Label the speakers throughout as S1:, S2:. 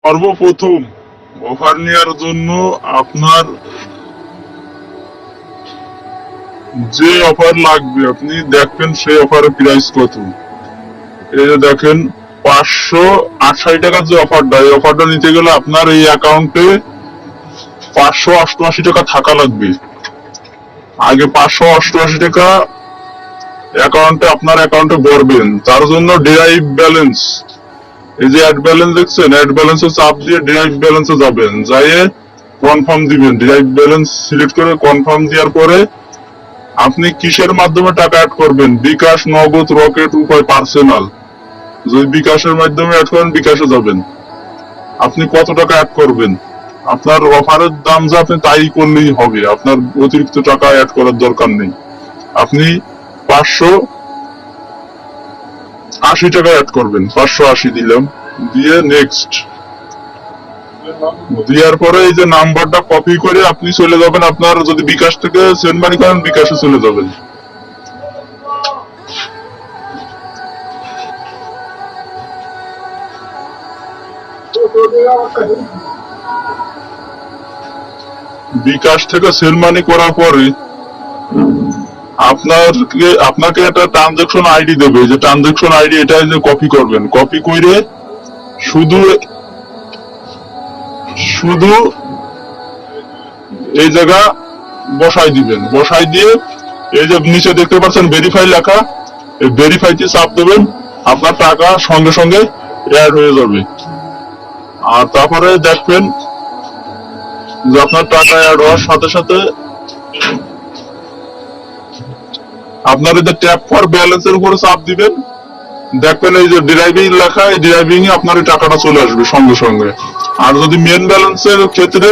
S1: সর্বপ্রথম অফার নেওয়ার জন্য আপনার যে অফার লাগবে আপনি দেখবেন সেই অফারের প্রাইস কত। এই যে দেখেন 568 টাকার যে অফারটা, এই অফারটা নিতে গেলে আপনার এই অ্যাকাউন্টে 588 টাকা থাকা লাগবে। আগে 588 টাকা আপনার অ্যাকাউন্টে ভরবেন। তার জন্য ডিরাইভ ব্যালেন্স, এই যে অ্যাড ব্যালেন্স দেখছেন, অ্যাড ব্যালেন্সে চাপ দিয়ে ডিরাইভ ব্যালেন্সে যাবেন, যাইয়ে কনফার্ম দিবেন। ডিরাইভ ব্যালেন্স সিলেক্ট করে কনফার্ম দেওয়ার পরে আপনি কিসের মাধ্যমে টাকা অ্যাড করবেন, বিকাশ, নগদ, রকেট, উপায়, পার্সোনাল। যদি বিকাশের মাধ্যমে অ্যাড করেন বিকাশে যাবেন। আপনি কত টাকা অ্যাড করবেন, আপনার অফারের দাম যা আপনি তাই করলেই হবে, আপনার অতিরিক্ত টাকা অ্যাড করার দরকার নেই। আপনি 580 টাকা অ্যাড করবেন, 580 দিলাম, দিয়ে নেক্সট দেওয়ার পরে এই যে নাম্বারটা কপি করে আপনি চলে যাবেন, আপনার যদি বিকাশ থেকে সেন্ড মানি করেন বিকাশে চলে যাবেন। বিকাশ থেকে সেন্ড মানি করার পরে আপনাকে একটা ট্রানজাকশন আইডি দেবে, যে ট্রানজাকশন আইডি এটা যে কপি করবেন, কপি করে শুধু এই জায়গা বসাই দিবেন। বসাই দিয়ে এই যে নিচে দেখতে পাচ্ছেন ভেরিফাই লেখা, এই ভেরিফাইতে চাপ দেবেন, আপনার টাকা সঙ্গে সঙ্গে অ্যাড হয়ে যাবে। আর তারপরে দেখবেন যে আপনার টাকা অ্যাড হওয়ার সাথে সাথে আপনার এই যে ট্যাপ ফর ব্যালেন্সের উপরে চাপ দিবেন, দেখবেন এই যে ডিরাইভিং লেখা, এই ডিরাইভিং এ আপনার এই টাকাটা চলে আসবে সঙ্গে সঙ্গে। আর যদি মেন ব্যালেন্সের ক্ষেত্রে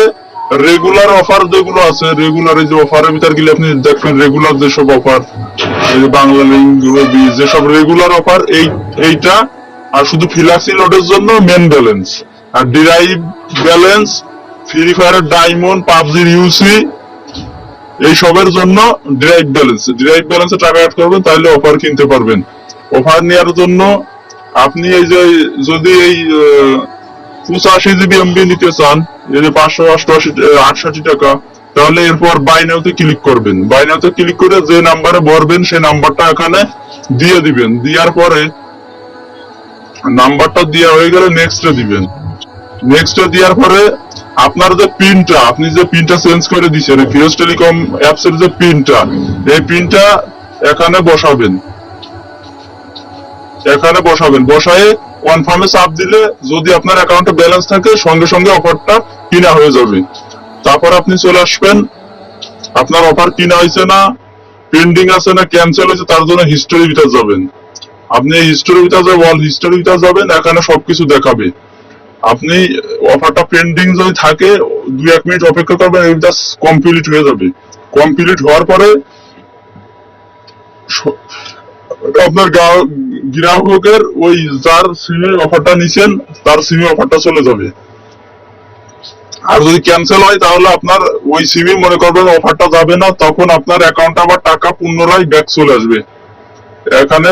S1: রেগুলার অফার যেগুলো আছে, রেগুলার এই যে অফারের ভিতর গেলে আপনি দেখবেন রেগুলার যেসব অফার, এই যে বাংলা লিঙ্ক, যেসব রেগুলার অফার, এইটা। আর শুধু ফিলাক্সি লোডের জন্য মেন ব্যালেন্স, আর ডিরাইভ ব্যালেন্স, ফ্রি ফায়ারের ডায়মন্ড, পাবজির ইউসি, এই সবের জন্য ডিরাইভ ব্যালেন্সে টাকা অ্যাড করবেন, তাহলে অফার কিনতে পারবেন। অফার নেওয়ার জন্য আপনি এই যে যদি এই 85 জিবি এমবি নিতে চান, এই যে 568 টাকা, তাহলে এরপর বাই নাওতে ক্লিক করবেন। বাই নাওতে ক্লিক করে যে নাম্বারে ভরবেন সেই নাম্বারটা এখানে দিয়ে দিবেন। দেওয়ার পরে নাম্বারটা দেওয়া হয়ে গেলে নেক্সটে দিবেন। নেক্সটে দেওয়ার পরে আপনার যে পিনটা, আপনি যে পিনটা চেঞ্জ করে দিচ্ছেন, ফিরোজ টেলিকম অ্যাপস এর যে পিনটা, এই পিনটা এখানে বসাবেন। বসায়ে কনফার্মে চাপ দিলে যদি আপনার অ্যাকাউন্টে ব্যালেন্স থাকে সঙ্গে সঙ্গে অফারটা কিনা হয়ে যাবে। তারপর আপনি চলে আসবেন, আপনার অফার কিনা হয়েছে না, পেন্ডিং আছে না ক্যান্সেল হয়েছে, তার জন্য হিস্টোরি ভিতর যাবেন। আপনি হিস্টোরি ভিতর অল হিস্টোরি ভিতর যাবেন, এখানে সবকিছু দেখাবে। আপনি অফারটা পেন্ডিং যদি থাকে 2-1 মিনিট অপেক্ষা করবেন, এটা কমপ্লিট হয়ে যাবে। কমপ্লিট হওয়ার পরে আপনার গ্রাহকের ওই যার সিমে অফারটা নিছেন তার সিমে অফারটা চলে যাবে। আর যদি ক্যান্সেল হয় তাহলে আপনার ওই সিমে মনে করবেন অফারটা যাবে না, তখন আপনার অ্যাকাউন্টে আবার টাকা পুনরায় ব্যাক চলে আসবে। এখানে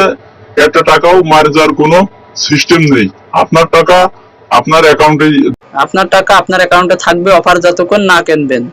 S1: একটা টাকাও মার যাওয়ার কোনো সিস্টেম নেই। আপনার টাকা আপনার অ্যাকাউন্টে
S2: থাকবে অফার যতক্ষণ না কিনবেন।